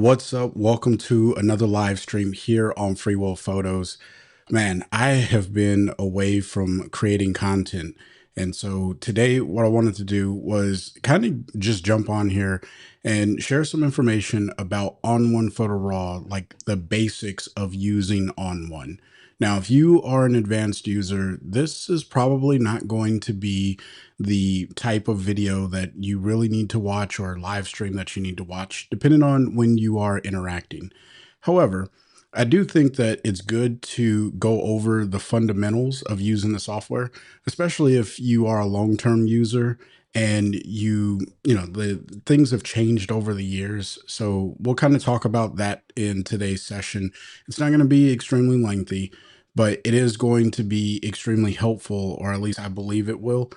What's up? Welcome to another live stream here on Free Will Photos. Man, I have been away from creating content. And so today, what I wanted to do was kind of just jump on here and share some information about ON1 Photo RAW, like the basics of using ON1. Now, if you are an advanced user, this is probably not going to be the type of video that you really need to watch or live stream that you need to watch, depending on when you are interacting. However, I do think that it's good to go over the fundamentals of using the software, especially if you are a long-term user and the things have changed over the years. So we'll kind of talk about that in today's session. It's not going to be extremely lengthy, but it is going to be extremely helpful, or at least I believe it will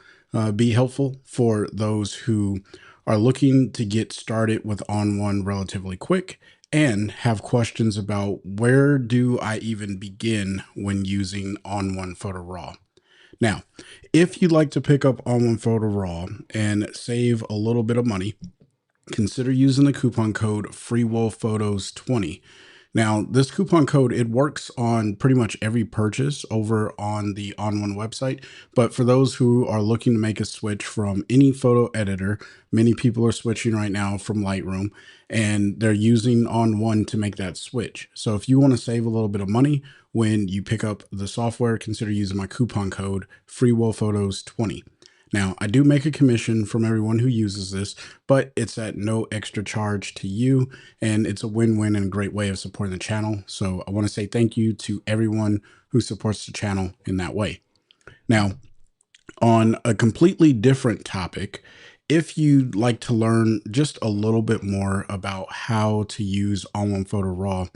be helpful for those who are looking to get started with ON1 relatively quick and have questions about where do I even begin when using ON1 Photo RAW. Now, if you'd like to pick up ON1 Photo RAW and save a little bit of money, consider using the coupon code FreeWillPhotos20. Now, this coupon code, it works on pretty much every purchase over on the ON1 website. But for those who are looking to make a switch from any photo editor, many people are switching right now from Lightroom, and they're using ON1 to make that switch. So if you want to save a little bit of money when you pick up the software, consider using my coupon code FreeWillPhotos20. Now, I do make a commission from everyone who uses this, but it's at no extra charge to you, and it's a win-win and a great way of supporting the channel. So I want to say thank you to everyone who supports the channel in that way. Now, on a completely different topic, if you'd like to learn just a little bit more about how to use ON1 Photo RAW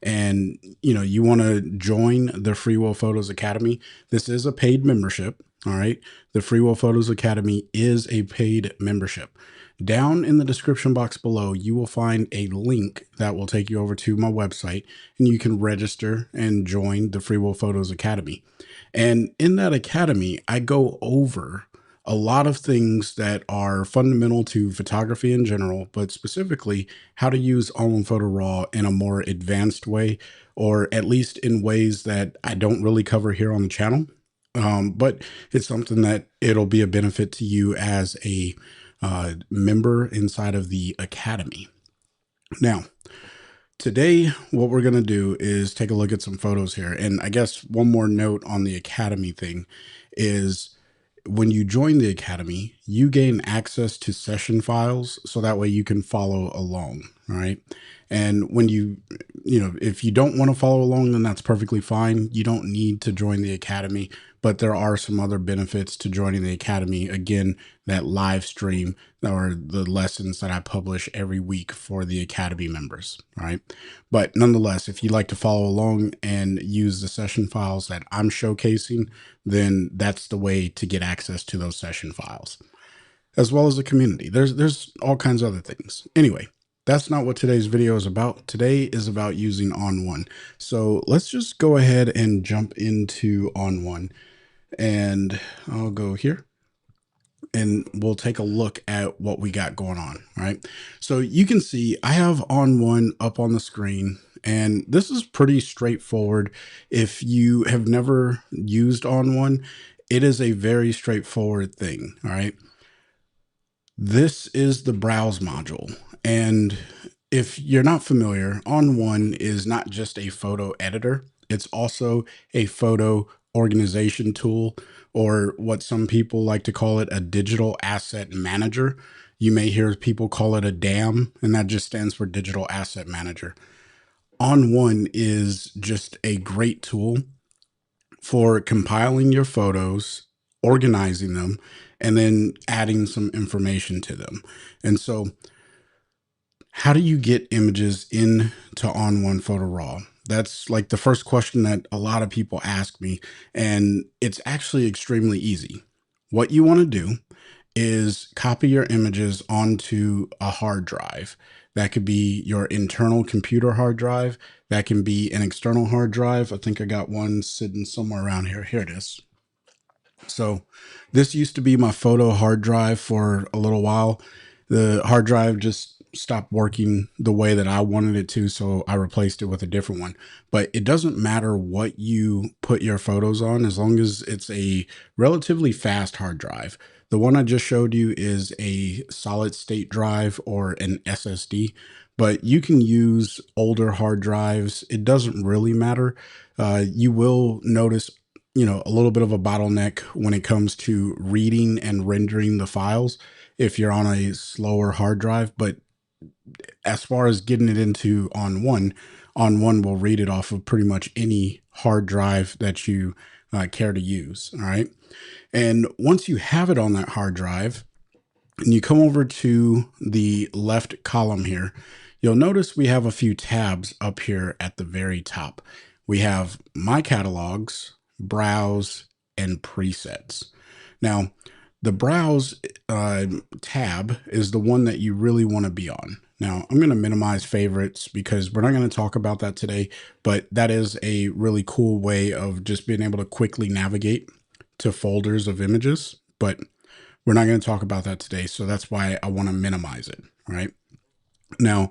and you want to join the Free Will Photos Academy, this is a paid membership. All right. The Free Will Photos Academy is a paid membership. Down in the description box below, you will find a link that will take you over to my website, and you can register and join the Free Will Photos Academy. And in that academy, I go over a lot of things that are fundamental to photography in general, but specifically how to use ON1 Photo RAW in a more advanced way, or at least in ways that I don't really cover here on the channel. But it's something that it'll be a benefit to you as a member inside of the academy. Now, today, what we're going to do is take a look at some photos here. And I guess one more note on the academy thing is when you join the academy, you gain access to session files. So that way you can follow along. All right. And when if you don't want to follow along, then that's perfectly fine. You don't need to join the academy, but there are some other benefits to joining the academy. Again, that live stream or the lessons that I publish every week for the academy members. All right. But nonetheless, if you'd like to follow along and use the session files that I'm showcasing, then that's the way to get access to those session files, as well as the community. There's all kinds of other things. Anyway, that's not what today's video is about. Today is about using ON1. So let's just go ahead and jump into ON1, and I'll go here and we'll take a look at what we got going on. Right. So you can see I have ON1 up on the screen, and this is pretty straightforward. If you have never used ON1, it is a very straightforward thing. All right. This is the browse module. And if you're not familiar, ON1 is not just a photo editor. It's also a photo organization tool, or what some people like to call it, a digital asset manager. You may hear people call it a DAM, and that just stands for digital asset manager. ON1 is just a great tool for compiling your photos, organizing them, and then adding some information to them. And so how do you get images into ON1 Photo RAW? That's like the first question that a lot of people ask me, and it's actually extremely easy. What you want to do is copy your images onto a hard drive. That could be your internal computer hard drive. That can be an external hard drive. I think I got one sitting somewhere around here. Here it is. So this used to be my photo hard drive for a little while. The hard drive just stopped working the way that I wanted it to, so I replaced it with a different one. But it doesn't matter what you put your photos on as long as it's a relatively fast hard drive. The one I just showed you is a solid state drive or an SSD, but you can use older hard drives. It doesn't really matter. You will notice, a little bit of a bottleneck when it comes to reading and rendering the files if you're on a slower hard drive. But as far as getting it into On1 will read it off of pretty much any hard drive that you care to use. All right. And once you have it on that hard drive and you come over to the left column here, you'll notice we have a few tabs up here at the very top. We have My Catalogs, Browse, and Presets. Now, the Browse tab is the one that you really want to be on. Now, I'm going to minimize favorites because we're not going to talk about that today, but that is a really cool way of just being able to quickly navigate to folders of images. But we're not going to talk about that today, so that's why I want to minimize it. Right now,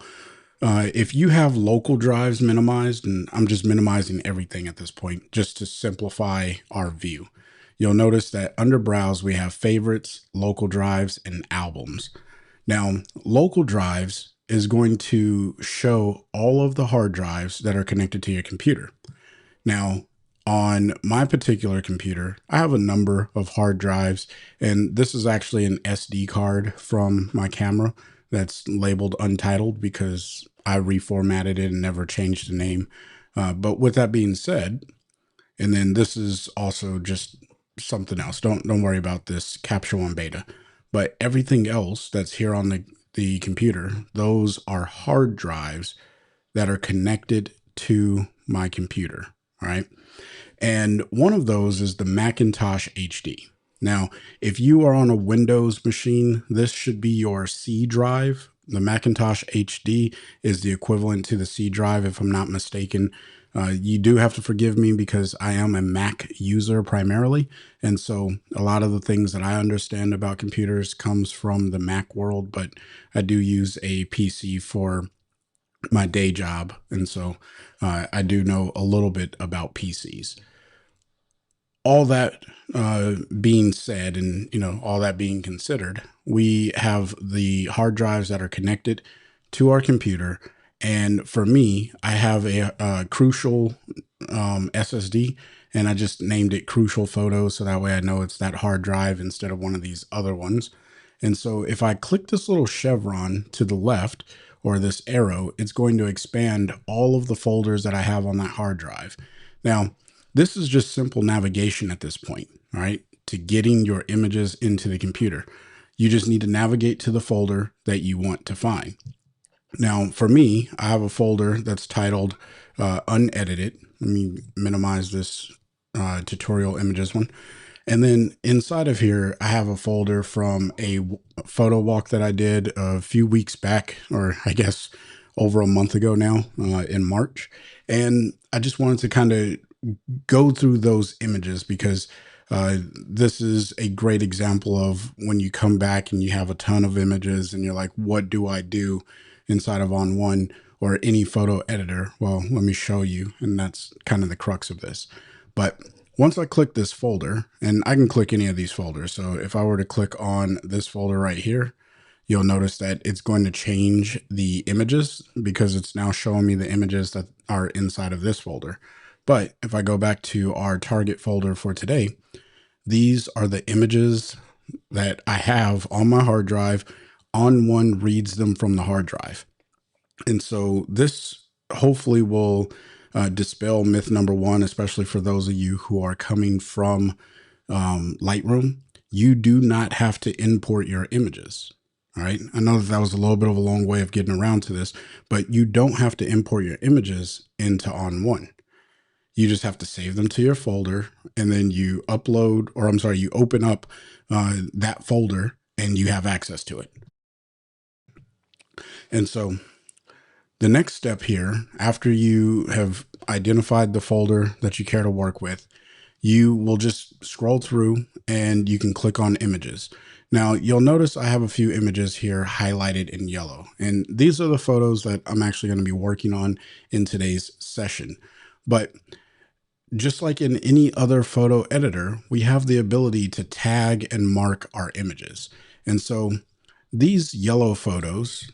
if you have local drives minimized, and I'm just minimizing everything at this point just to simplify our view, you'll notice that under Browse, we have favorites, local drives, and albums. Now, local drives is going to show all of the hard drives that are connected to your computer. Now, on my particular computer, I have a number of hard drives, and this is actually an SD card from my camera that's labeled untitled because I reformatted it and never changed the name. But with that being said, and then this is also just something else. Don't worry about this Capture One beta. But everything else that's here on the computer, those are hard drives that are connected to my computer. All right. And one of those is the Macintosh HD. Now, if you are on a Windows machine, this should be your C drive. The Macintosh HD is the equivalent to the C drive, if I'm not mistaken. You do have to forgive me because I am a Mac user primarily. And so a lot of the things that I understand about computers comes from the Mac world, but I do use a PC for my day job. And so I do know a little bit about PCs. All that being said, and all that being considered, we have the hard drives that are connected to our computer. And for me, I have a Crucial SSD, and I just named it Crucial Photos, so that way I know it's that hard drive instead of one of these other ones. And so if I click this little chevron to the left, or this arrow, it's going to expand all of the folders that I have on that hard drive. Now, this is just simple navigation at this point, all right, to getting your images into the computer. You just need to navigate to the folder that you want to find. Now, for me, I have a folder that's titled Unedited. Let me minimize this tutorial images one. And then inside of here, I have a folder from a photo walk that I did a few weeks back, or I guess over a month ago now, in March. And I just wanted to kind of go through those images because this is a great example of when you come back and you have a ton of images and you're like, what do I do inside of On1 or any photo editor? Well, let me show you. And that's kind of the crux of this. But once I click this folder, and I can click any of these folders. So if I were to click on this folder right here, you'll notice that it's going to change the images because it's now showing me the images that are inside of this folder. But if I go back to our target folder for today, these are the images that I have on my hard drive. On1 reads them from the hard drive. And so this hopefully will dispel myth number one, especially for those of you who are coming from Lightroom. You do not have to import your images. All right. I know that was a little bit of a long way of getting around to this, but you don't have to import your images into On1. You just have to save them to your folder, and then you upload, or I'm sorry, you open up that folder and you have access to it. And so the next step here, after you have identified the folder that you care to work with, you will just scroll through and you can click on images. Now you'll notice I have a few images here highlighted in yellow, and these are the photos that I'm actually going to be working on in today's session. But just like in any other photo editor, we have the ability to tag and mark our images. And so these yellow photos,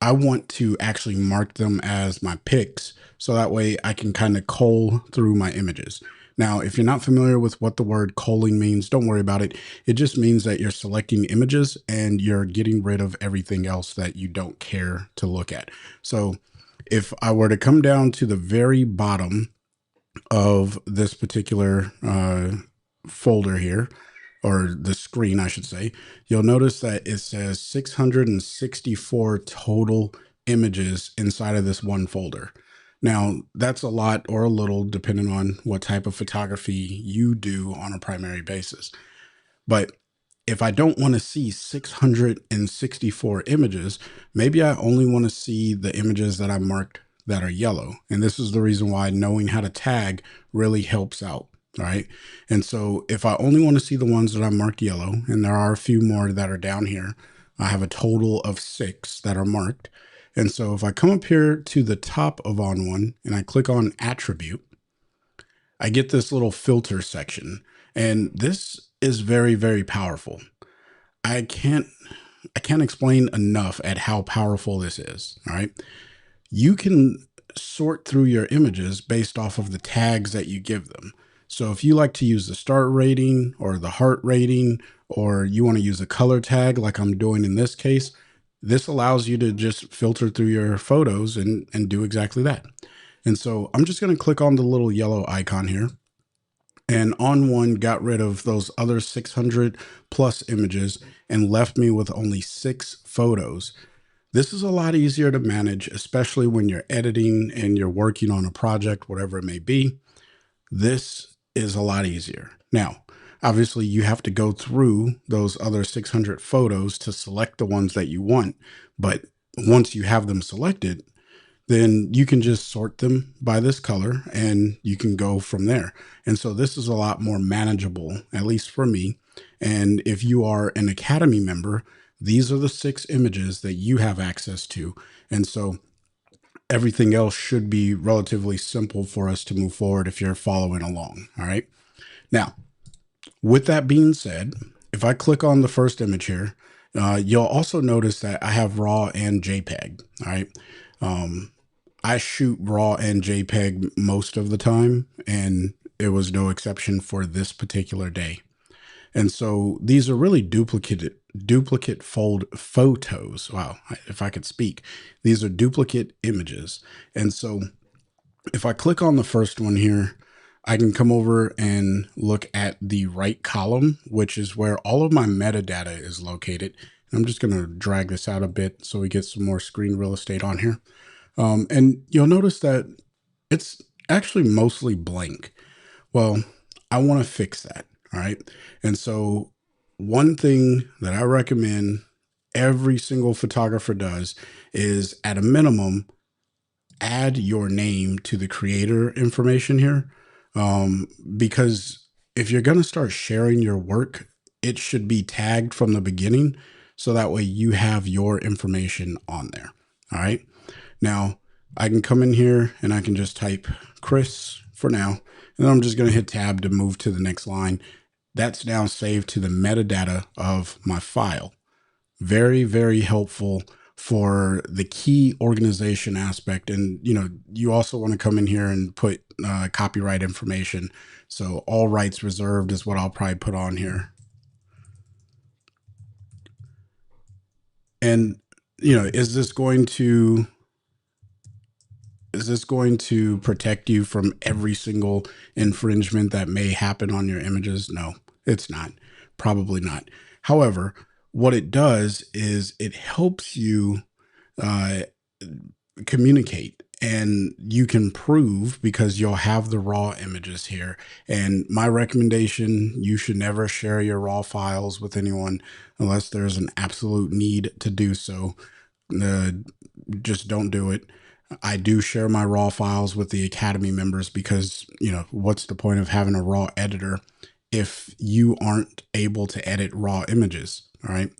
I want to actually mark them as my picks so that way I can kind of cull through my images. Now, if you're not familiar with what the word culling means, don't worry about it. It just means that you're selecting images and you're getting rid of everything else that you don't care to look at. So if I were to come down to the very bottom of this particular folder here, or the screen, I should say, you'll notice that it says 664 total images inside of this one folder. Now, that's a lot or a little, depending on what type of photography you do on a primary basis. But if I don't want to see 664 images, maybe I only want to see the images that I marked that are yellow. And this is the reason why knowing how to tag really helps out. All right. And so if I only want to see the ones that I marked yellow, and there are a few more that are down here, I have a total of 6 that are marked. And so if I come up here to the top of ON1 and I click on attribute, I get this little filter section. And this is very, very powerful. I can't explain enough at how powerful this is. All right. You can sort through your images based off of the tags that you give them. So if you like to use the start rating or the heart rating, or you want to use a color tag like I'm doing in this case, this allows you to just filter through your photos and do exactly that. And so I'm just going to click on the little yellow icon here. And ON1 got rid of those other 600 plus images and left me with only 6 photos. This is a lot easier to manage, especially when you're editing and you're working on a project, whatever it may be. This is a lot easier. Now, obviously, you have to go through those other 600 photos to select the ones that you want. But once you have them selected, then you can just sort them by this color and you can go from there. And so this is a lot more manageable, at least for me. And if you are an Academy member, these are the 6 images that you have access to. And so everything else should be relatively simple for us to move forward if you're following along. All right. Now, with that being said, if I click on the first image here, you'll also notice that I have RAW and JPEG. All right. I shoot RAW and JPEG most of the time, and it was no exception for this particular day. And so these are really duplicate fold photos. Wow, if I could speak. These are duplicate images. And so if I click on the first one here, I can come over and look at the right column, which is where all of my metadata is located. I'm just going to drag this out a bit so we get some more screen real estate on here. And you'll notice that it's actually mostly blank. Well, I want to fix that. All right. And so one thing that I recommend every single photographer does is, at a minimum, add your name to the creator information here. Because if you're going to start sharing your work, it should be tagged from the beginning. So that way you have your information on there. All right. Now I can come in here and I can just type Chris for now, and then I'm just going to hit tab to move to the next line. That's now saved to the metadata of my file. Very, very helpful for the key organization aspect. And, you also want to come in here and put copyright information. So all rights reserved is what I'll probably put on here. And, is this going to protect you from every single infringement that may happen on your images? No, it's not. Probably not. However, what it does is it helps you uh, communicate, and you can prove because you'll have the raw images here. And my recommendation, you should never share your raw files with anyone unless there's an absolute need to do so. Just don't do it. I do share my raw files with the Academy members because, what's the point of having a raw editor if you aren't able to edit raw images. All right.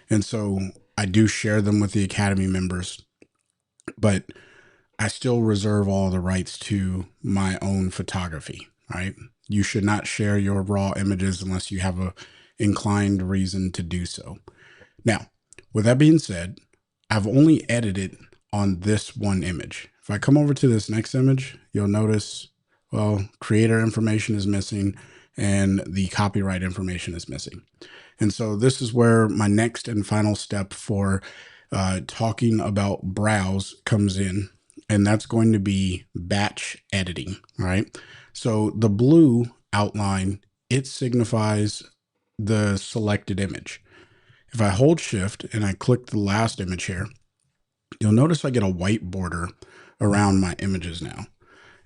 And so I do share them with the Academy members, but I still reserve all the rights to my own photography. Right. You should not share your raw images unless you have a inclined reason to do so. Now, with that being said, I've only edited on this one image. If I come over to this next image, you'll notice, well, creator information is missing and the copyright information is missing. And so this is where my next and final step for talking about browse comes in. And that's going to be batch editing. All right. So the blue outline, it signifies the selected image. If I hold shift and I click the last image here, you'll notice I get a white border around my images now.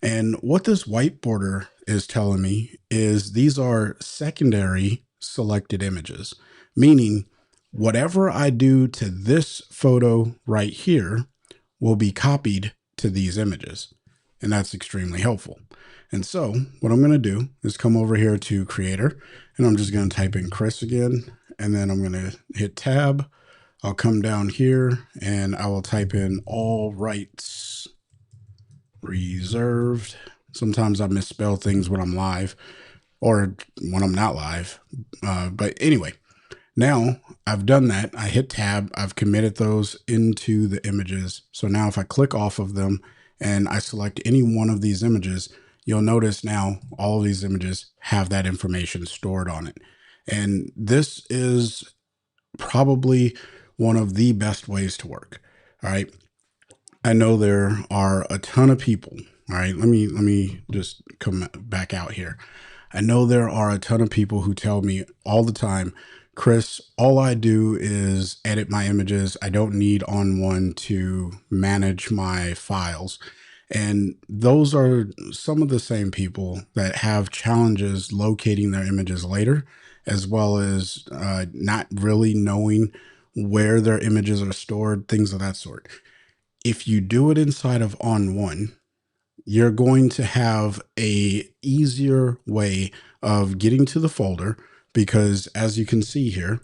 And what this white border is telling me is these are secondary selected images, meaning whatever I do to this photo right here will be copied to these images. And that's extremely helpful. And so what I'm going to do is come over here to creator, and I'm just going to type in Chris again, and then I'm going to hit tab. I'll come down here and I will type in all rights reserved. Sometimes I misspell things when I'm live or when I'm not live. But anyway, now I've done that. I hit tab. I've committed those into the images. So now if I click off of them and I select any one of these images, you'll notice now all of these images have that information stored on it. And this is probably one of the best ways to work. All right. I know there are a ton of people. All right. Let me just come back out here. I know there are a ton of people who tell me all the time, Chris, all I do is edit my images. I don't need ON1 to manage my files. And those are some of the same people that have challenges locating their images later, as well as not really knowing where their images are stored, things of that sort. If you do it inside of ON1, you're going to have a easier way of getting to the folder, because as you can see here,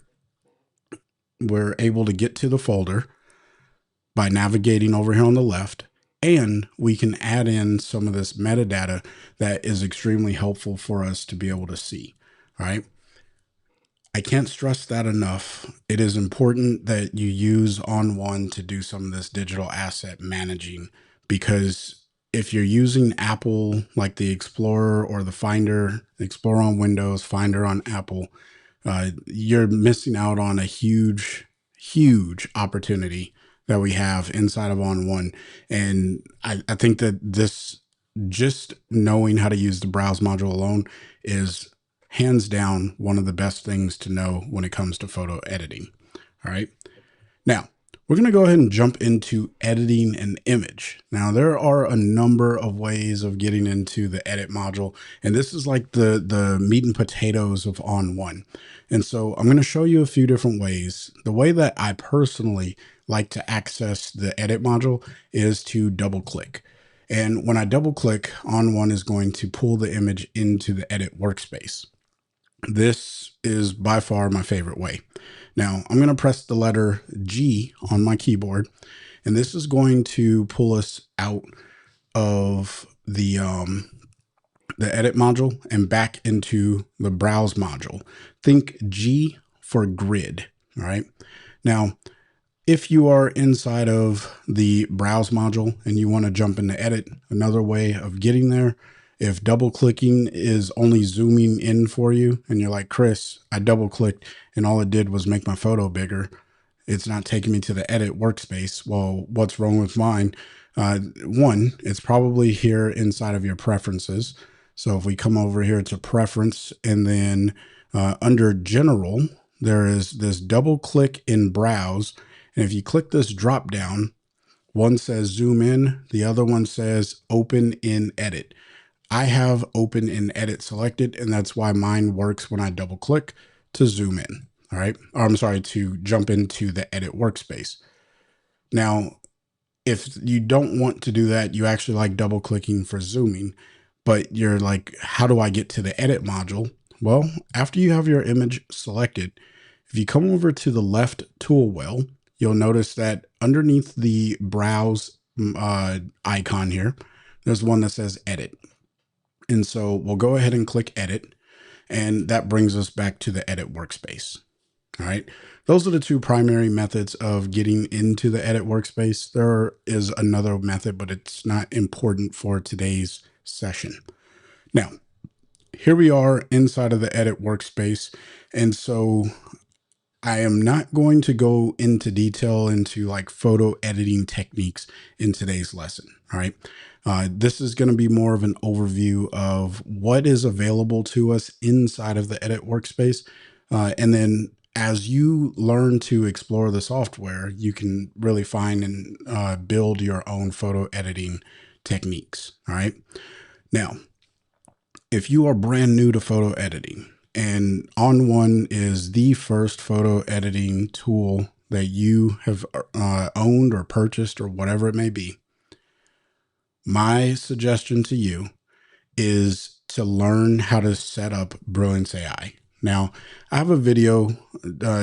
we're able to get to the folder by navigating over here on the left, and we can add in some of this metadata that is extremely helpful for us to be able to see. All right. I can't stress that enough. It is important that you use ON1 to do some of this digital asset managing, because if you're using Apple, like the Explorer or the Finder, Explorer on Windows, Finder on Apple, you're missing out on a huge, huge opportunity that we have inside of ON1. And I think that this, just knowing how to use the browse module alone is hands down one of the best things to know when it comes to photo editing. All right. Now, we're going to go ahead and jump into editing an image. Now, there are a number of ways of getting into the edit module, and this is like the meat and potatoes of ON1. And so I'm going to show you a few different ways. The way that I personally like to access the edit module is to double click. And when I double click, ON1 is going to pull the image into the edit workspace. This is by far my favorite way. Now I'm going to press the letter G on my keyboard, and this is going to pull us out of the edit module and back into the browse module. Think G for grid. All right. Now, if you are inside of the browse module and you want to jump into edit, another way of getting there, if double clicking is only zooming in for you and you're like, Chris, I double clicked and all it did was make my photo bigger, it's not taking me to the edit workspace. Well, what's wrong with mine? One, it's probably here inside of your preferences. So if we come over here to preference and then under general, there is this double click in browse. And if you click this drop down, one says zoom in, the other one says open in edit. I have open in edit selected, and that's why mine works when I double click to zoom in. All right. Or I'm sorry, to jump into the edit workspace. Now, if you don't want to do that, you actually like double clicking for zooming, but you're like, how do I get to the edit module? Well, after you have your image selected, if you come over to the left tool wheel, you'll notice that underneath the browse icon here, there's one that says edit. And so we'll go ahead and click edit, and that brings us back to the edit workspace. All right. Those are the two primary methods of getting into the edit workspace. There is another method, but it's not important for today's session. Now, here we are inside of the edit workspace. And so I am not going to go into detail into like photo editing techniques in today's lesson. All right. This is going to be more of an overview of what is available to us inside of the edit workspace. And then as you learn to explore the software, you can really find and build your own photo editing techniques. All right. Now, if you are brand new to photo editing, and ON1 is the first photo editing tool that you have owned or purchased or whatever it may be, my suggestion to you is to learn how to set up Brilliance AI. Now, I have a video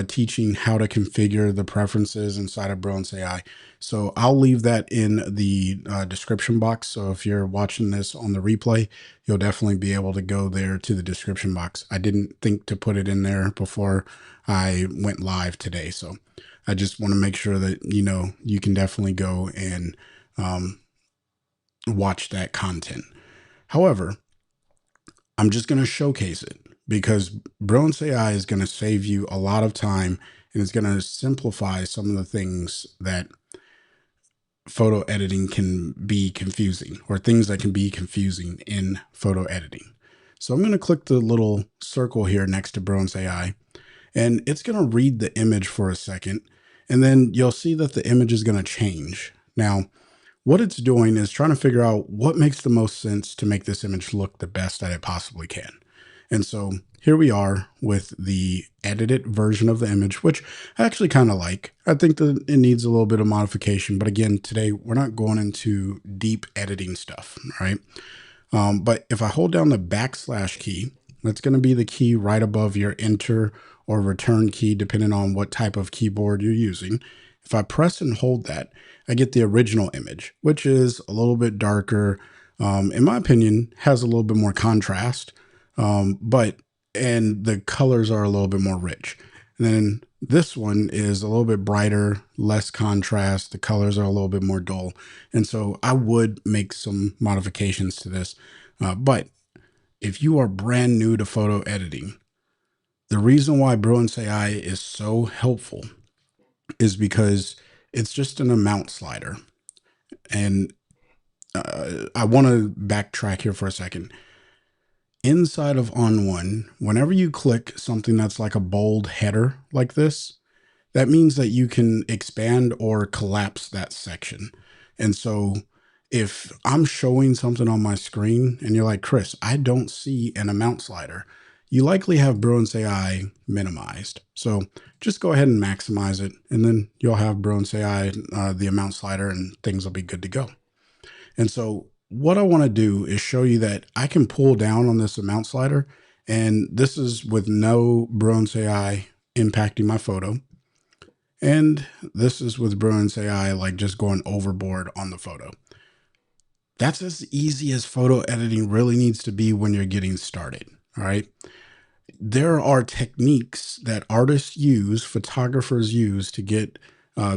teaching how to configure the preferences inside of Brilliance AI. So I'll leave that in the description box. So if you're watching this on the replay, you'll definitely be able to go there to the description box. I didn't think to put it in there before I went live today. So I just want to make sure that, you can definitely go and watch that content. However, I'm just going to showcase it because Brilliance AI is going to save you a lot of time, and it's going to simplify some of the things that photo editing can be confusing, or things that can be confusing in photo editing. So I'm going to click the little circle here next to Brilliance AI, and it's going to read the image for a second, and then you'll see that the image is going to change. Now, what it's doing is trying to figure out what makes the most sense to make this image look the best that it possibly can. And so here we are with the edited version of the image, which I actually kind of like. I think that it needs a little bit of modification, but again, today we're not going into deep editing stuff, right? But if I hold down the backslash key, that's going to be the key right above your enter or return key, depending on what type of keyboard you're using. If I press and hold that, I get the original image, which is a little bit darker. In my opinion, has a little bit more contrast, and the colors are a little bit more rich. And then this one is a little bit brighter, less contrast. The colors are a little bit more dull. And so I would make some modifications to this. But if you are brand new to photo editing, the reason why Brilliance AI is so helpful is because it's just an amount slider. And I want to backtrack here for a second. Inside of ON1, whenever you click something that's like a bold header like this, that means that you can expand or collapse that section. And so if I'm showing something on my screen and you're like, Chris, I don't see an amount slider, you likely have Brilliance AI minimized. So just go ahead and maximize it, and then you'll have Brilliance AI, the amount slider, and things will be good to go. And so what I want to do is show you that I can pull down on this amount slider, and this is with no Brilliance AI impacting my photo. And this is with Brilliance AI, like just going overboard on the photo. That's as easy as photo editing really needs to be when you're getting started. All right. There are techniques that artists use, photographers use to get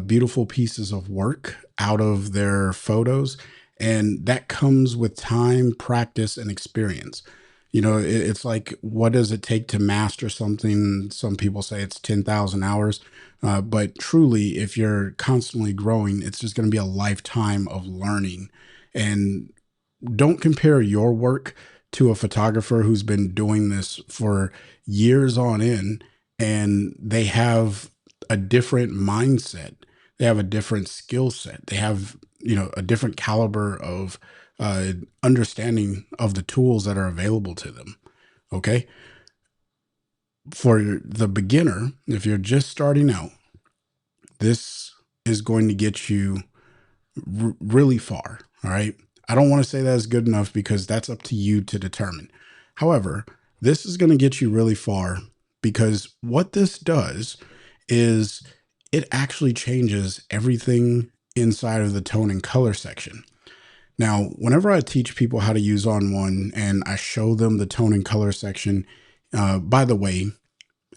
beautiful pieces of work out of their photos. And that comes with time, practice, and experience. It's like, what does it take to master something? Some people say it's 10,000 hours. But truly, if you're constantly growing, it's just going to be a lifetime of learning. And don't compare your work to a photographer who's been doing this for years on end, and they have a different mindset. They have a different skill set. They have, a different caliber of understanding of the tools that are available to them. Okay. For the beginner, if you're just starting out, this is going to get you really far. All right. I don't want to say that's good enough because that's up to you to determine. However, This is going to get you really far because what this does is it actually changes everything inside of the tone and color section. Now, whenever I teach people how to use ON1 and I show them the tone and color section, by the way,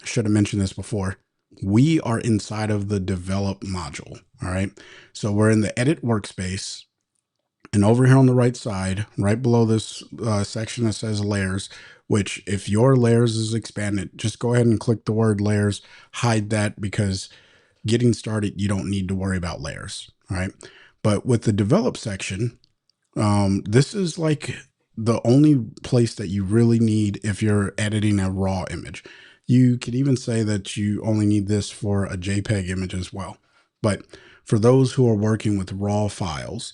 I should have mentioned this before. We are inside of the develop module. All right. So we're in the edit workspace. And over here on the right side, right below this section that says layers, which if your layers is expanded, just go ahead and click the word layers, hide that because getting started, you don't need to worry about layers. All right. But with the develop section, this is like the only place that you really need if you're editing a raw image. You could even say that you only need this for a JPEG image as well. But for those who are working with raw files,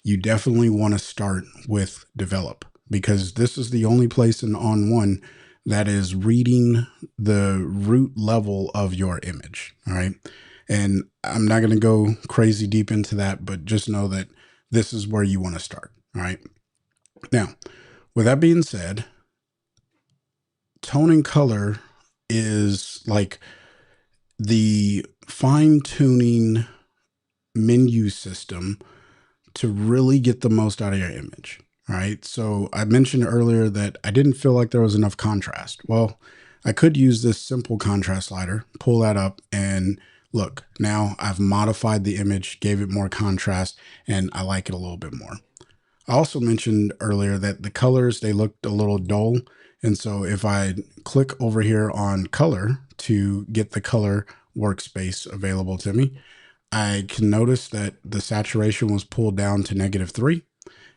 you definitely want to start with develop because this is the only place in ON1 that is reading the root level of your image. All right. And I'm not going to go crazy deep into that, but just know that this is where you want to start. All right. Now, with that being said, tone and color is like the fine tuning menu system to really get the most out of your image. All right. So I mentioned earlier that I didn't feel like there was enough contrast. Well, I could use this simple contrast slider, pull that up, and look, now I've modified the image, gave it more contrast, and I like it a little bit more. I also mentioned earlier that the colors, they looked a little dull. And so if I click over here on color to get the color workspace available to me, I can notice that the saturation was pulled down to -3.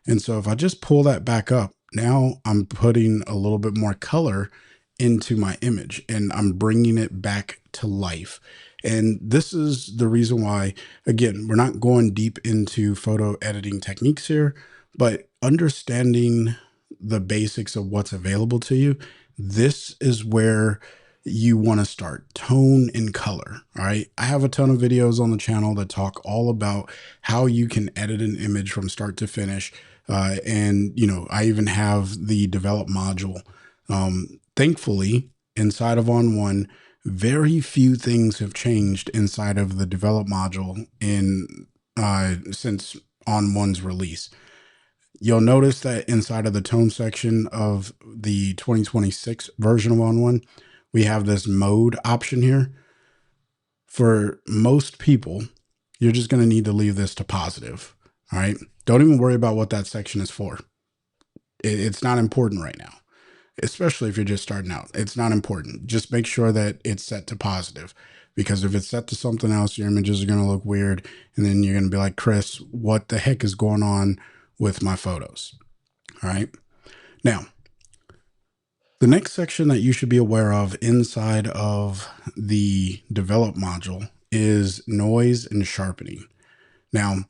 And so if I just pull that back up, now I'm putting a little bit more color into my image and I'm bringing it back to life. And this is the reason why, again, we're not going deep into photo editing techniques here, but understanding the basics of what's available to you, this is where you want to start tone and color. All right. I have a ton of videos on the channel that talk all about how you can edit an image from start to finish. And, you know, I even have the develop module. Thankfully, inside of ON1, very few things have changed inside of the develop module in since ON1's release. You'll notice that inside of the tone section of the 2026 version of ON1, we have this mode option here. For most people, you're just going to need to leave this to positive. All right. Don't even worry about what that section is for. It's not important right now, especially if you're just starting out. It's not important. Just make sure that it's set to positive, because if it's set to something else, your images are going to look weird. And then you're going to be like, Chris, what the heck is going on with my photos? All right. Now, the next section that you should be aware of inside of the develop module is noise and sharpening. Now,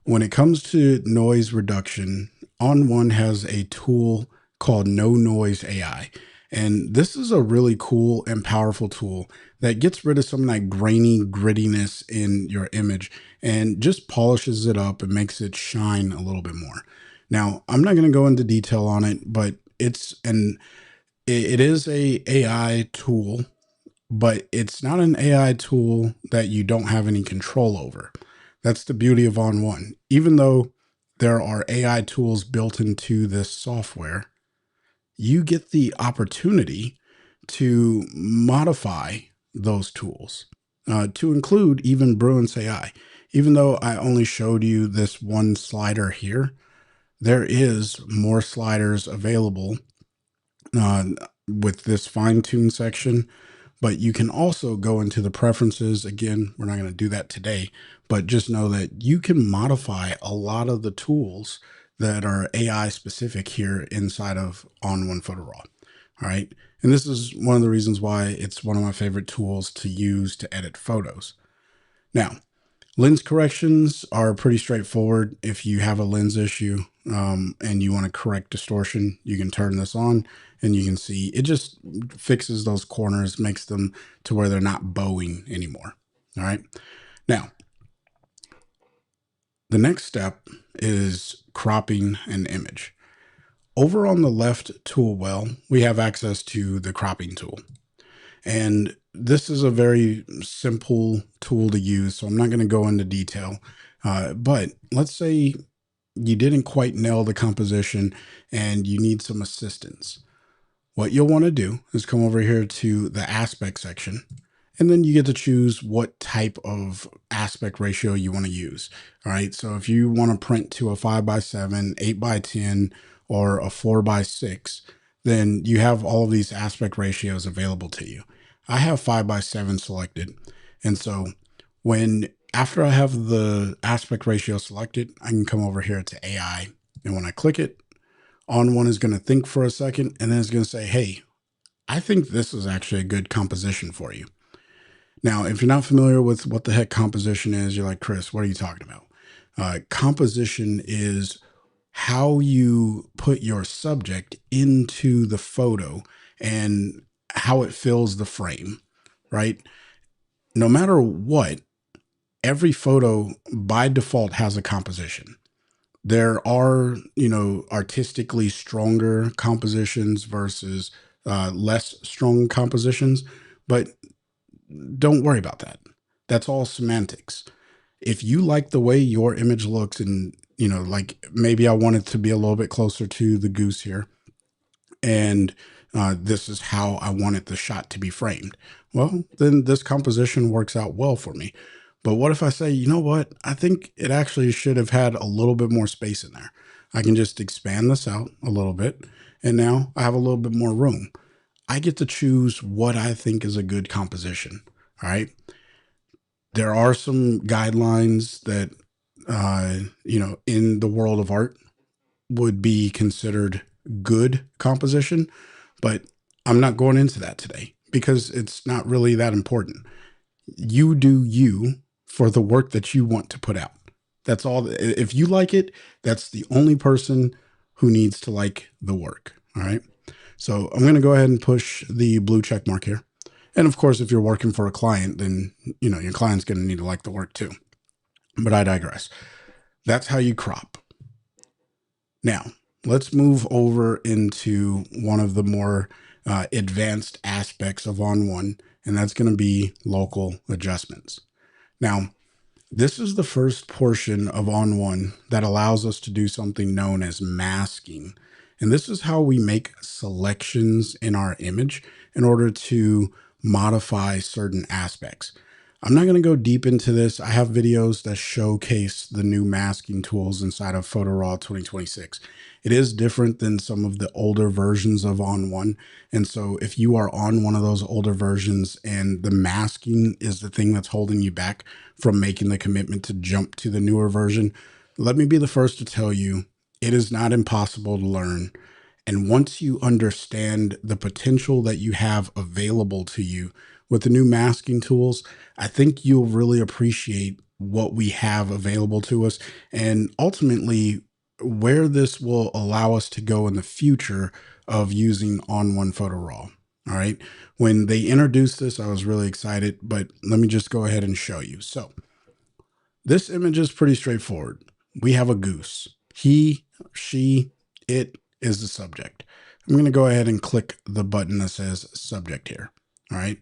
when it comes to noise reduction, ON1 has a tool called No Noise AI. And this is a really cool and powerful tool that gets rid of some of that grainy grittiness in your image and just polishes it up and makes it shine a little bit more. Now, I'm not going to go into detail on it, but it is a AI tool, but it's not an AI tool that you don't have any control over. That's the beauty of ON1. Even though there are AI tools built into this software, you get the opportunity to modify those tools to include even Bruin's AI. Even though I only showed you this one slider here, there is more sliders available uh, with this fine tune section, but you can also go into the preferences. Again, we're not going to do that today, but just know that you can modify a lot of the tools that are AI specific here inside of ON1 Photo RAW. All right. And this is one of the reasons why it's one of my favorite tools to use to edit photos. Now, lens corrections are pretty straightforward. If you have a lens issue and you want to correct distortion, you can turn this on and you can see it just fixes those corners, makes them to where they're not bowing anymore. All right. Now, the next step is cropping an image. Over on the left tool well, we have access to the cropping tool. And this is a very simple tool to use, so I'm not going to go into detail. But let's say you didn't quite nail the composition and you need some assistance. What you'll want to do is come over here to the aspect section, and then you get to choose what type of aspect ratio you want to use. All right. So if you want to print to a 5:7, 8:10, or a 4:6, then you have all of these aspect ratios available to you. I have 5:7 selected. And so after I have the aspect ratio selected, I can come over here to AI. And when I click it, ON1 is going to think for a second, and then it's going to say, hey, I think this is actually a good composition for you. Now, if you're not familiar with what the heck composition is, you're like, Chris, what are you talking about? Composition is how you put your subject into the photo and how it fills the frame, right? No matter what, every photo by default has a composition. There are, artistically stronger compositions versus less strong compositions, but don't worry about that. That's all semantics. If you like the way your image looks and, like maybe I want it to be a little bit closer to the goose here, and this is how I wanted the shot to be framed, well, then this composition works out well for me. But what if I say, you know what? I think it actually should have had a little bit more space in there. I can just expand this out a little bit, and now I have a little bit more room. I get to choose what I think is a good composition. All right. There are some guidelines that, in the world of art would be considered good composition, but I'm not going into that today because it's not really that important. You do you for the work that you want to put out. That's all. If you like it, that's the only person who needs to like the work. All right. So I'm going to go ahead and push the blue check mark here. And of course, if you're working for a client, then, your client's going to need to like the work too. But I digress. That's how you crop. Now, let's move over into one of the more advanced aspects of ON1, and that's going to be local adjustments. Now, this is the first portion of ON1 that allows us to do something known as masking. And this is how we make selections in our image in order to modify certain aspects. I'm not going to go deep into this. I have videos that showcase the new masking tools inside of Photo RAW 2026. It is different than some of the older versions of ON1. And so if you are on one of those older versions and the masking is the thing that's holding you back from making the commitment to jump to the newer version, let me be the first to tell you, it is not impossible to learn. And once you understand the potential that you have available to you with the new masking tools, I think you'll really appreciate what we have available to us and ultimately where this will allow us to go in the future of using ON1 Photo RAW. All right. When they introduced this, I was really excited, but let me just go ahead and show you. So this image is pretty straightforward. We have a goose. He, she, it is the subject. I'm going to go ahead and click the button that says subject here. All right.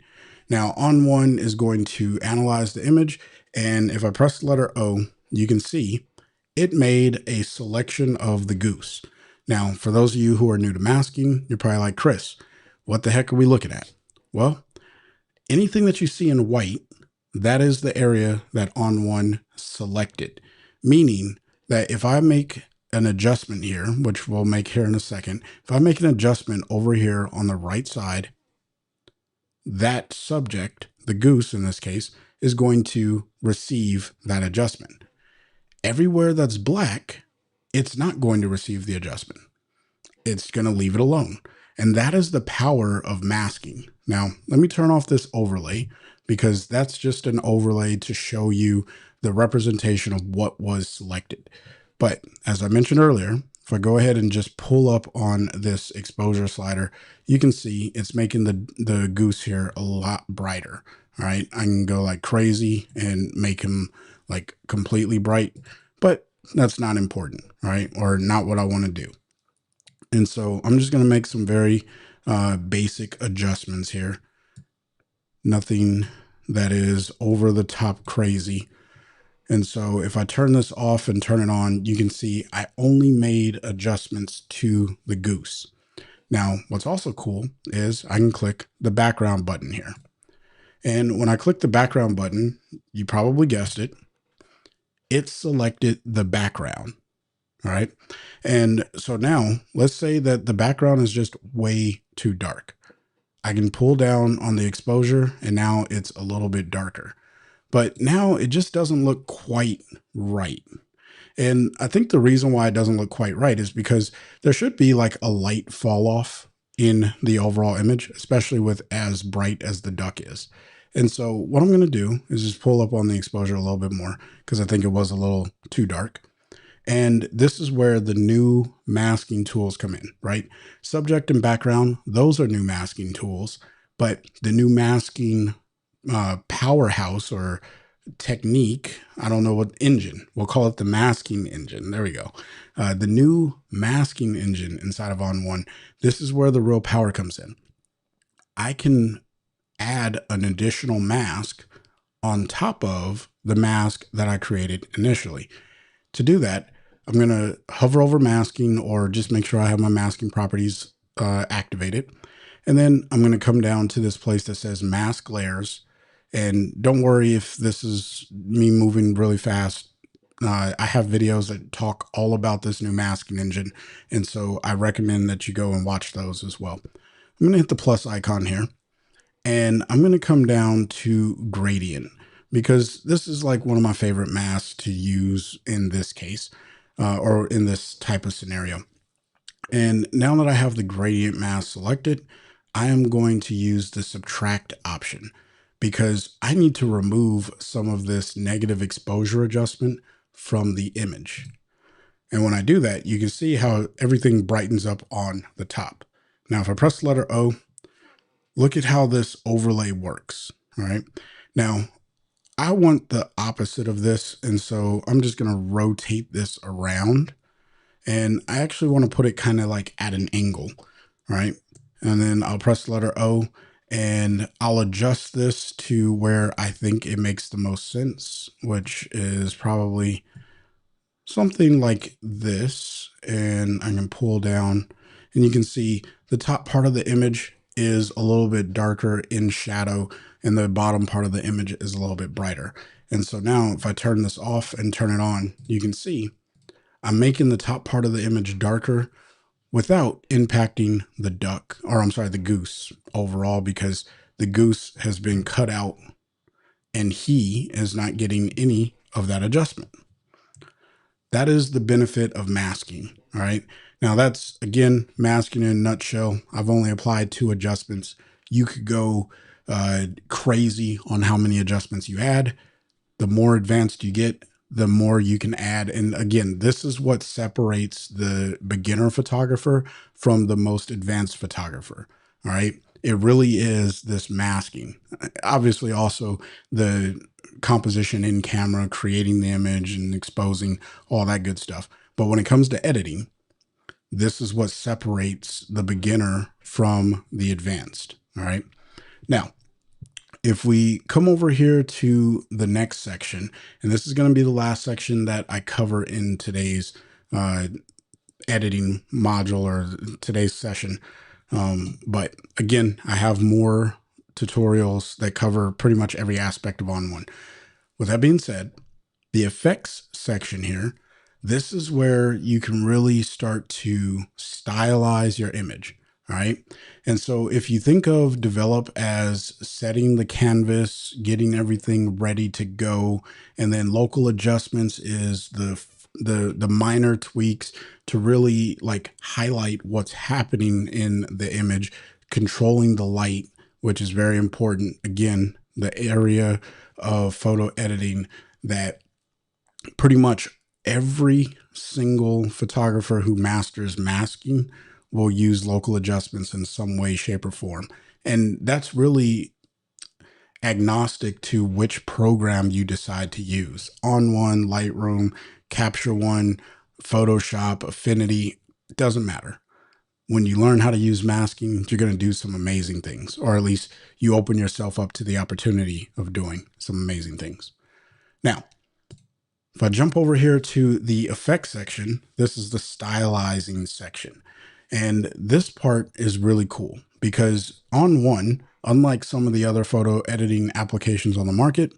Now ON1 is going to analyze the image. And if I press the letter O, you can see it made a selection of the goose. Now, for those of you who are new to masking, you're probably like, Chris, what the heck are we looking at? Well, anything that you see in white, that is the area that ON1 selected, meaning that if I make an adjustment here, which we'll make here in a second, if I make an adjustment over here on the right side, that subject, the goose in this case, is going to receive that adjustment. Everywhere that's black, it's not going to receive the adjustment. It's going to leave it alone. And that is the power of masking. Now, let me turn off this overlay because that's just an overlay to show you the representation of what was selected. But as I mentioned earlier, if I go ahead and just pull up on this exposure slider, you can see it's making the goose here a lot brighter. All right. I can go like crazy and make him like completely bright, but that's not important, right? Or not what I want to do. And so I'm just going to make some very basic adjustments here. Nothing that is over the top crazy. And so if I turn this off and turn it on, you can see I only made adjustments to the goose. Now, what's also cool is I can click the background button here. And when I click the background button, you probably guessed it, it selected the background. All right. And so now let's say that the background is just way too dark. I can pull down on the exposure and now it's a little bit darker. But now it just doesn't look quite right. And I think the reason why it doesn't look quite right is because there should be like a light fall off in the overall image, especially with as bright as the duck is. And so what I'm going to do is just pull up on the exposure a little bit more because I think it was a little too dark. And this is where the new masking tools come in, right? Subject and background, those are new masking tools, but the new masking powerhouse or technique, I don't know what engine, we'll call it the masking engine. There we go. The new masking engine inside of ON1, this is where the real power comes in. I can add an additional mask on top of the mask that I created initially. To do that, I'm going to hover over masking or just make sure I have my masking properties activated. And then I'm going to come down to this place that says mask layers. And don't worry if this is me moving really fast. I have videos that talk all about this new masking engine. And so I recommend that you go and watch those as well. I'm going to hit the plus icon here and I'm going to come down to gradient because this is like one of my favorite masks to use in this case or in this type of scenario. And now that I have the gradient mask selected, I am going to use the subtract option because I need to remove some of this negative exposure adjustment from the image. And when I do that, you can see how everything brightens up on the top. Now, if I press the letter O, look at how this overlay works. All right. Now, I want the opposite of this. And so I'm just going to rotate this around. And I actually want to put it kind of like at an angle. Right. And then I'll press the letter O and I'll adjust this to where I think it makes the most sense, which is probably something like this. And I can pull down and you can see the top part of the image is a little bit darker in shadow and the bottom part of the image is a little bit brighter. And so now if I turn this off and turn it on, you can see I'm making the top part of the image darker without impacting the duck, or I'm sorry, the goose overall, because the goose has been cut out and he is not getting any of that adjustment. That is the benefit of masking. All right. Now that's again, masking in a nutshell. I've only applied 2 adjustments. You could go crazy on how many adjustments you add. The more advanced you get, the more you can add. And again, this is what separates the beginner photographer from the most advanced photographer. All right. It really is this masking. Obviously, also the composition in camera, creating the image and exposing all that good stuff. But when it comes to editing, this is what separates the beginner from the advanced. All right. Now, if we come over here to the next section, and this is going to be the last section that I cover in today's editing module or today's session. But again, I have more tutorials that cover pretty much every aspect of ON1. With that being said, the effects section here, this is where you can really start to stylize your image. All right. And so if you think of develop as setting the canvas, getting everything ready to go, and then local adjustments is the minor tweaks to really like highlight what's happening in the image, controlling the light, which is very important. Again, the area of photo editing that pretty much every single photographer who masters masking will use local adjustments in some way, shape, or form. And that's really agnostic to which program you decide to use. ON1, Lightroom, Capture One, Photoshop, Affinity, it doesn't matter. when you learn how to use masking, you're going to do some amazing things, or at least you open yourself up to the opportunity of doing some amazing things. Now, if I jump over here to the effects section, this is the stylizing section. And this part is really cool because ON1, unlike some of the other photo editing applications on the market,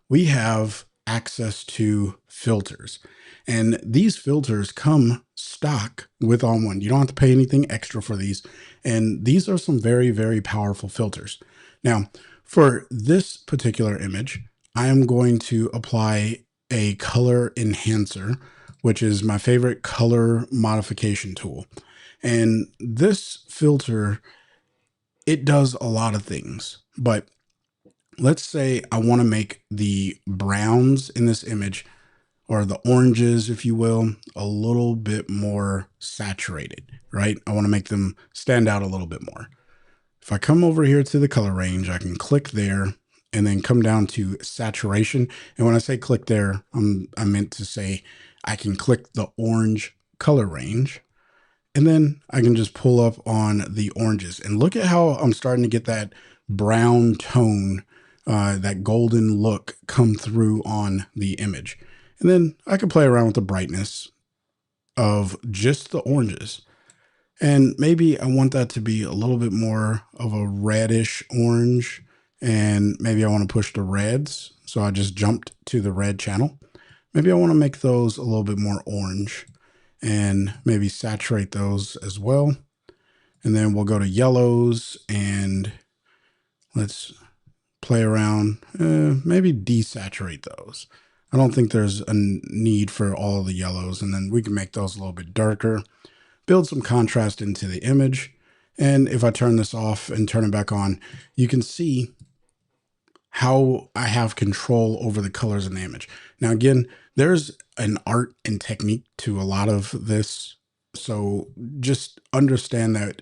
we have access to filters. And these filters come stock with ON1. You don't have to pay anything extra for these. And these are some very, very powerful filters. Now, for this particular image, I am going to apply a color enhancer, which is my favorite color modification tool. And this filter, it does a lot of things, but let's say I want to make the browns in this image, or the oranges, if you will, a little bit more saturated, right? I want to make them stand out a little bit more. If I come over here to the color range, I can click there and then come down to saturation. And when I say click there, I meant to say I can click the orange color range, and then I can just pull up on the oranges. And look at how I'm starting to get that brown tone, that golden look come through on the image. And then I can play around with the brightness of just the oranges. And maybe I want that to be a little bit more of a reddish orange. And maybe I want to push the reds. So I just jumped to the red channel. Maybe I want to make those a little bit more orange and maybe saturate those as well. And then we'll go to yellows and let's play around, maybe desaturate those. I don't think there's a need for all the yellows. And then we can make those a little bit darker, build some contrast into the image. And if I turn this off and turn it back on, you can see how I have control over the colors in the image. Now, again, there's an art and technique to a lot of this. So just understand that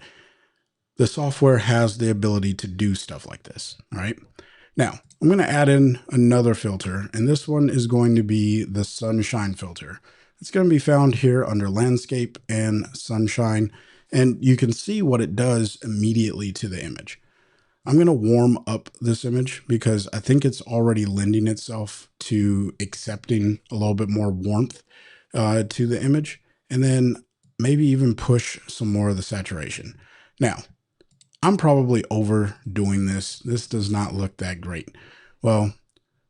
the software has the ability to do stuff like this. All right. Now, I'm going to add in another filter, and this one is going to be the sunshine filter. It's going to be found here under landscape and sunshine, and you can see what it does immediately to the image. I'm going to warm up this image because I think it's already lending itself to accepting a little bit more warmth to the image, and then maybe even push some more of the saturation. Now, I'm probably overdoing this. This does not look that great. Well,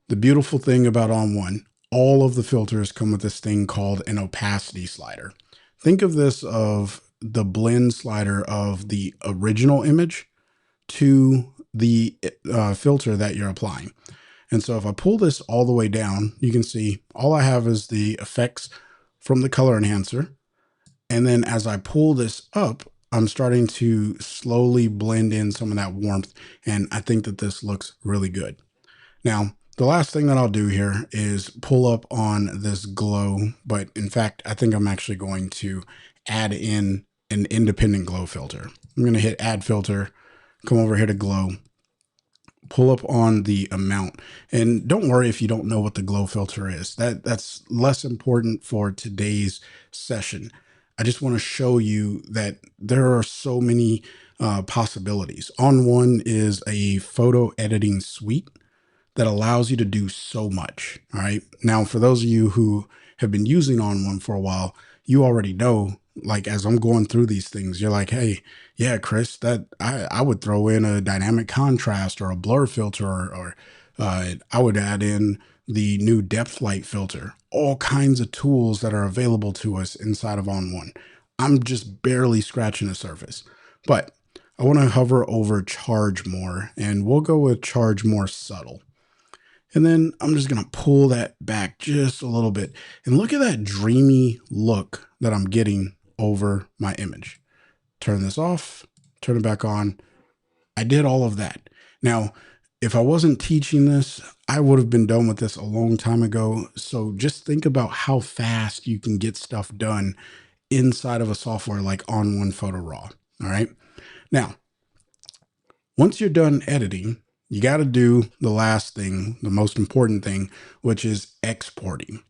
the beautiful thing about ON1, all of the filters come with this thing called an opacity slider. Think of this of the blend slider of the original image to the filter that you're applying. And so if I pull this all the way down, you can see all I have is the effects from the color enhancer. And then as I pull this up, I'm starting to slowly blend in some of that warmth. And I think that this looks really good. Now, the last thing that I'll do here is pull up on this glow. But in fact, I think I'm actually going to add in an independent glow filter. I'm going to hit add filter, come over here to glow, pull up on the amount. And don't worry if you don't know what the glow filter is. That's less important for today's session. I just want to show you that there are so many possibilities. ON1 is a photo editing suite that allows you to do so much. All right. Now, for those of you who have been using ON1 for a while, you already know, like, as I'm going through these things, you're like, hey, yeah, Chris, that I would throw in a dynamic contrast or a blur filter, or I would add in the new depth light filter, all kinds of tools that are available to us inside of ON1. I'm just barely scratching the surface, but I want to hover over charge more, and we'll go with charge more subtle. And then I'm just going to pull that back just a little bit, and look at that dreamy look that I'm getting over my image. Turn this off, turn it back on. I did all of that. Now, if I wasn't teaching this, I would have been done with this a long time ago. So just think about how fast you can get stuff done inside of a software like ON1 Photo RAW. All right. Now, once you're done editing, you got to do the last thing, the most important thing, which is exporting.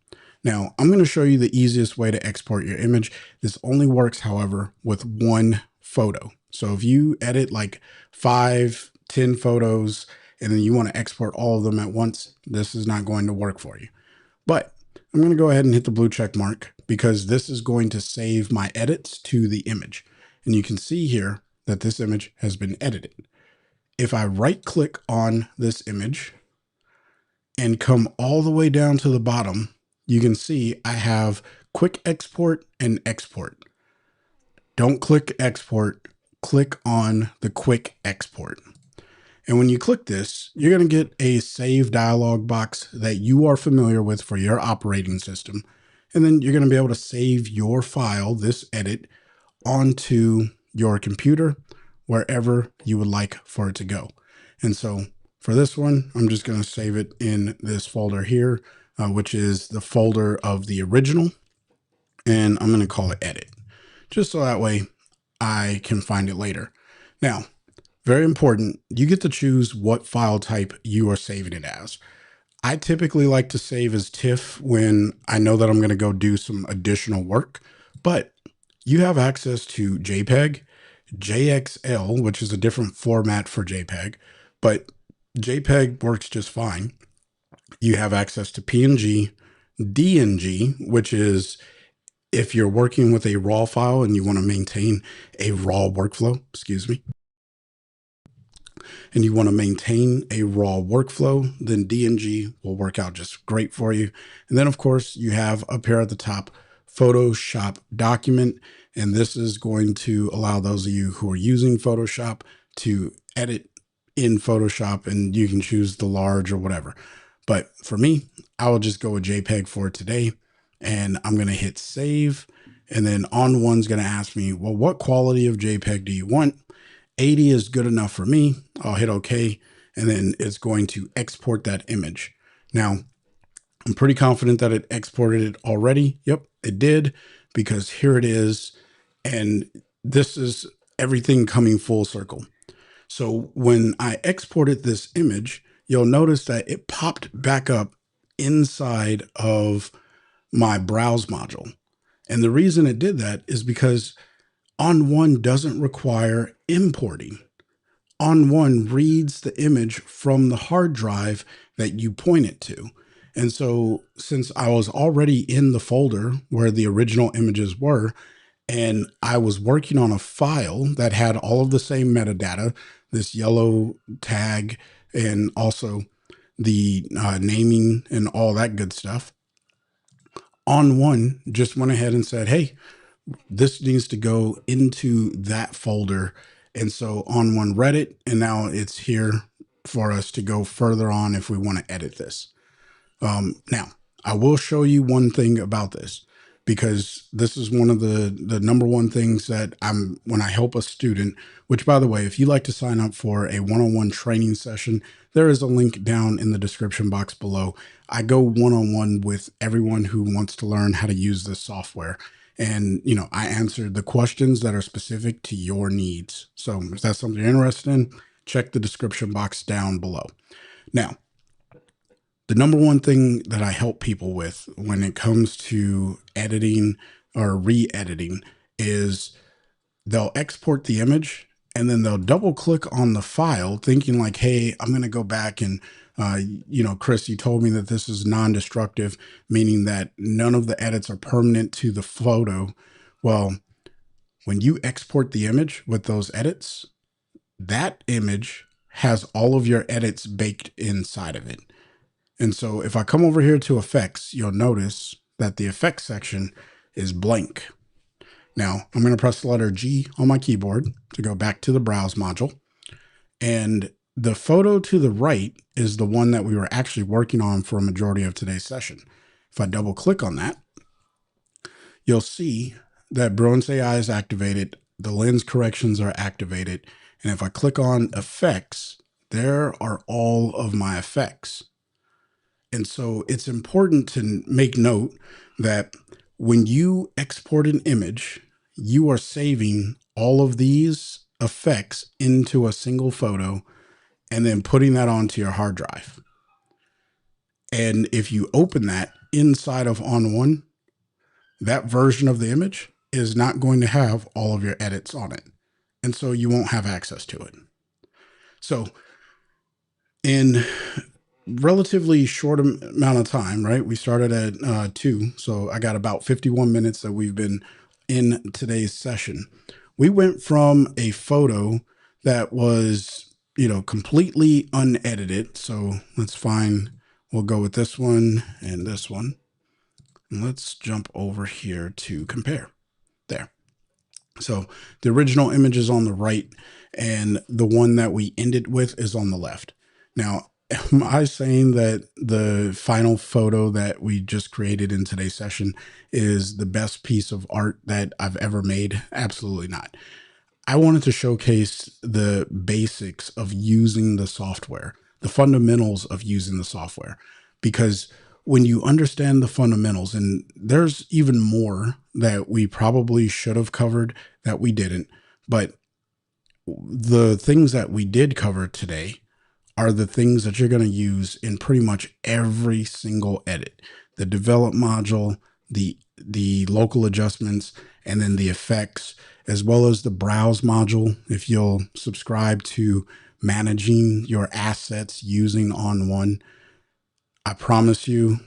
Now, I'm going to show you the easiest way to export your image. This only works, however, with one photo. So if you edit like 5, 10 photos and then you want to export all of them at once, this is not going to work for you. But I'm going to go ahead and hit the blue check mark because this is going to save my edits to the image. And you can see here that this image has been edited. If I right click on this image and come all the way down to the bottom, you can see I have quick export and export. Don't click export, click on the quick export. And when you click this, you're going to get a save dialog box that you are familiar with for your operating system. And then you're going to be able to save your file, this edit, onto your computer, wherever you would like for it to go. And so for this one, I'm just going to save it in this folder here, which is the folder of the original. And I'm going to call it edit, just so that way I can find it later. Now, very important, you get to choose what file type you are saving it as. I typically like to save as TIFF when I know that I'm going to go do some additional work, but you have access to JPEG, JXL, which is a different format for JPEG, but JPEG works just fine. You have access to PNG, DNG, which is if you're working with a RAW file and you want to maintain a RAW workflow, and you want to maintain a raw workflow, then DNG will work out just great for you. And then of course you have up here at the top, Photoshop document. And this is going to allow those of you who are using Photoshop to edit in Photoshop, and you can choose the large or whatever. But for me, I will just go with JPEG for today, and I'm going to hit save. And then ON1's going to ask me, well, what quality of JPEG do you want? 80 is good enough for me. I'll hit OK, and then it's going to export that image. Now, I'm pretty confident that it exported it already. Yep, it did, because here it is. And this is everything coming full circle. So when I exported this image, you'll notice that it popped back up inside of my browse module. And the reason it did that is because ON1 doesn't require importing. ON1 reads the image from the hard drive that you point it to. And so since I was already in the folder where the original images were, and I was working on a file that had all of the same metadata, this yellow tag, and also the naming and all that good stuff, ON1 just went ahead and said, hey, this needs to go into that folder. And so ON1 read it, and now it's here for us to go further on if we want to edit this. Now, I will show you one thing about this, because this is one of the number one things that when I help a student, which by the way, if you'd like to sign up for a one-on-one training session, there is a link down in the description box below. I go one-on-one with everyone who wants to learn how to use this software. And, I answer the questions that are specific to your needs. So if that's something you're interested in, check the description box down below. Now, the number one thing that I help people with when it comes to editing or re-editing is they'll export the image and then they'll double click on the file thinking like, hey, I'm going to go back and, Chris, you told me that this is non-destructive, meaning that none of the edits are permanent to the photo. Well, when you export the image with those edits, that image has all of your edits baked inside of it. And so if I come over here to effects, you'll notice that the effects section is blank. Now I'm going to press the letter G on my keyboard to go back to the browse module. And the photo to the right is the one that we were actually working on for a majority of today's session. If I double click on that, you'll see that Brilliance AI is activated. The lens corrections are activated. And if I click on effects, there are all of my effects. And so it's important to make note that when you export an image, you are saving all of these effects into a single photo and then putting that onto your hard drive. And if you open that inside of ON1, that version of the image is not going to have all of your edits on it. And so you won't have access to it. So in relatively short amount of time, right? We started at 2. So I got about 51 minutes that we've been in today's session. We went from a photo that was, completely unedited. So we'll go with this one and this one. And let's jump over here to compare. There. So the original image is on the right, and the one that we ended with is on the left. Now, am I saying that the final photo that we just created in today's session is the best piece of art that I've ever made? Absolutely not. I wanted to showcase the basics of using the software, the fundamentals of using the software, because when you understand the fundamentals, and there's even more that we probably should have covered that we didn't, but the things that we did cover today are the things that you're going to use in pretty much every single edit. The develop module, the local adjustments, and then the effects, as well as the browse module. If you'll subscribe to managing your assets using ON1, I promise you,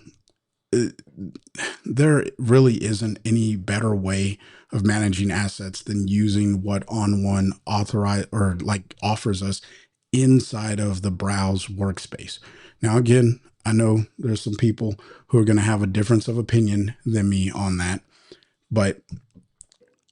there really isn't any better way of managing assets than using what ON1 authorize or like offers us inside of the browse workspace. Now, again, I know there's some people who are going to have a difference of opinion than me on that, but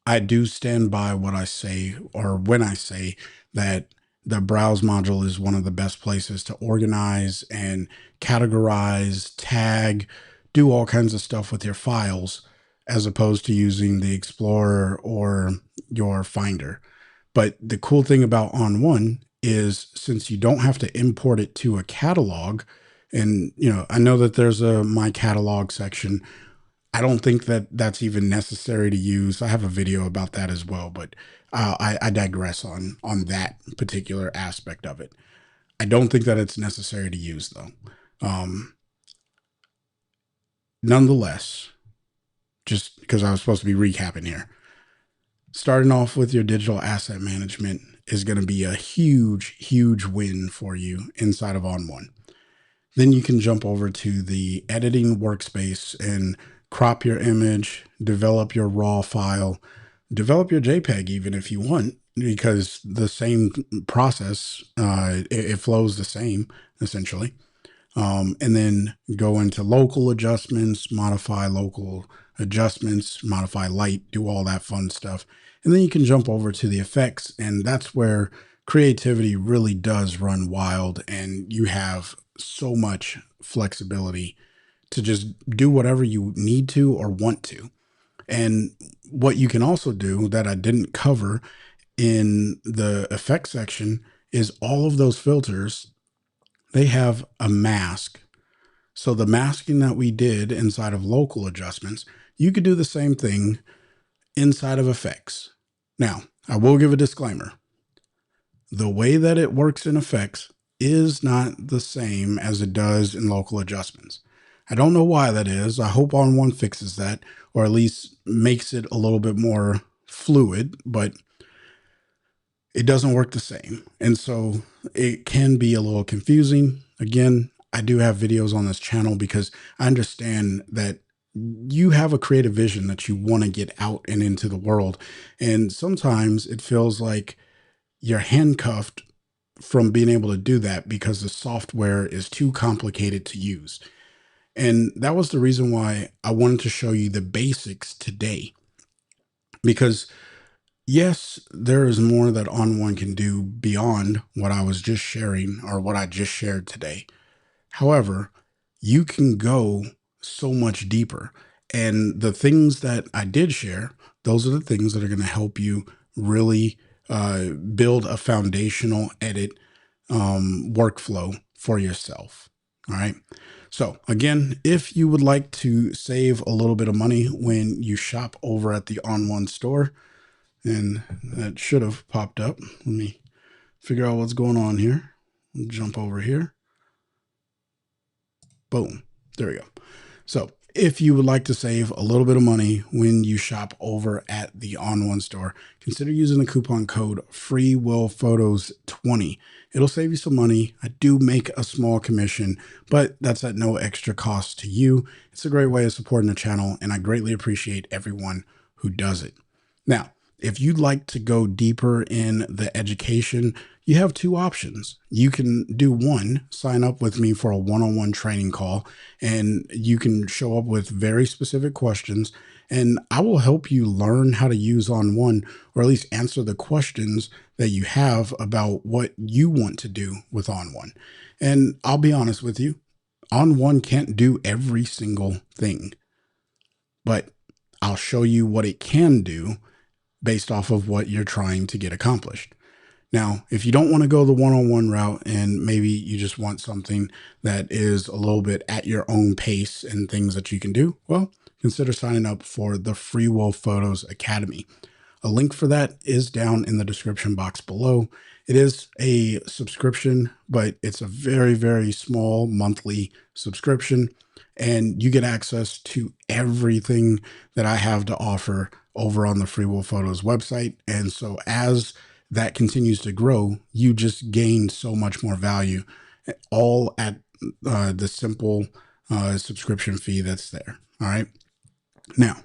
I do stand by what I say, or when I say that the browse module is one of the best places to organize and categorize, tag, do all kinds of stuff with your files, as opposed to using the Explorer or your Finder. But the cool thing about ON1 is, since you don't have to import it to a catalog, and I know that there's a my catalog section. I don't think that that's even necessary to use. I have a video about that as well, but I digress on that particular aspect of it. I don't think that it's necessary to use though. Nonetheless, just because I was supposed to be recapping here, starting off with your digital asset management is going to be a huge, huge win for you inside of ON1. Then you can jump over to the editing workspace and crop your image, develop your RAW file, develop your JPEG even if you want, because the same process, it flows the same essentially. And then go into local adjustments, modify local adjustments, modify light, do all that fun stuff. And then you can jump over to the effects, and that's where creativity really does run wild, and you have so much flexibility to just do whatever you need to or want to. And what you can also do that I didn't cover in the effects section is all of those filters, they have a mask. So the masking that we did inside of local adjustments, you could do the same thing inside of effects. Now, I will give a disclaimer. The way that it works in effects is not the same as it does in local adjustments. I don't know why that is. I hope ON1 fixes that, or at least makes it a little bit more fluid, but it doesn't work the same. And so it can be a little confusing. Again, I do have videos on this channel because I understand that you have a creative vision that you want to get out and into the world. And sometimes it feels like you're handcuffed from being able to do that because the software is too complicated to use. And that was the reason why I wanted to show you the basics today, because yes, there is more that ON1 can do beyond what I was just sharing or what I just shared today. However, you can go so much deeper. And the things that I did share, those are the things that are going to help you really build a foundational edit workflow for yourself. All right. So again, if you would like to save a little bit of money when you shop over at the ON1 store, and that should have popped up. Let me figure out what's going on here. Jump over here. Boom. There we go. So If you would like to save a little bit of money when you shop over at the On1 store, consider using the coupon code FreeWillPhotos20. It'll save you some money. I do make a small commission, but that's at no extra cost to you. It's a great way of supporting the channel, and I greatly appreciate everyone who does it. Now, if you'd like to go deeper in the education, you have two options. You can do one, sign up with me for a one-on-one training call, and you can show up with very specific questions, and I will help you learn how to use ON1, or at least answer the questions that you have about what you want to do with ON1. And I'll be honest with you, ON1 can't do every single thing, but I'll show you what it can do based off of what you're trying to get accomplished. Now, if you don't want to go the one-on-one route and maybe you just want something that is a little bit at your own pace and things that you can do, well, consider signing up for the Free Will Photos Academy. A link for that is down in the description box below. It is a subscription, but it's a very, very small monthly subscription, and you get access to everything that I have to offer over on the Free Will Photos website. And so as that continues to grow, you just gain so much more value, all at the simple subscription fee that's there. All right. Now,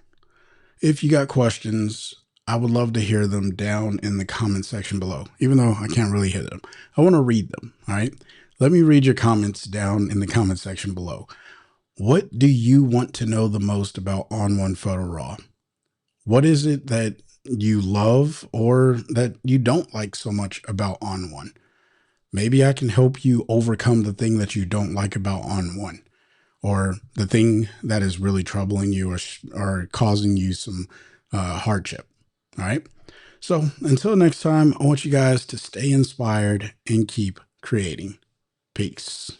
if you got questions, I would love to hear them down in the comment section below, even though I can't really hear them. I want to read them. All right. Let me read your comments down in the comment section below. What do you want to know the most about ON1 Photo RAW? What is it that you love or that you don't like so much about ON1? Maybe I can help you overcome the thing that you don't like about ON1, or the thing that is really troubling you or causing you some hardship. All right. So until next time, I want you guys to stay inspired and keep creating. Peace.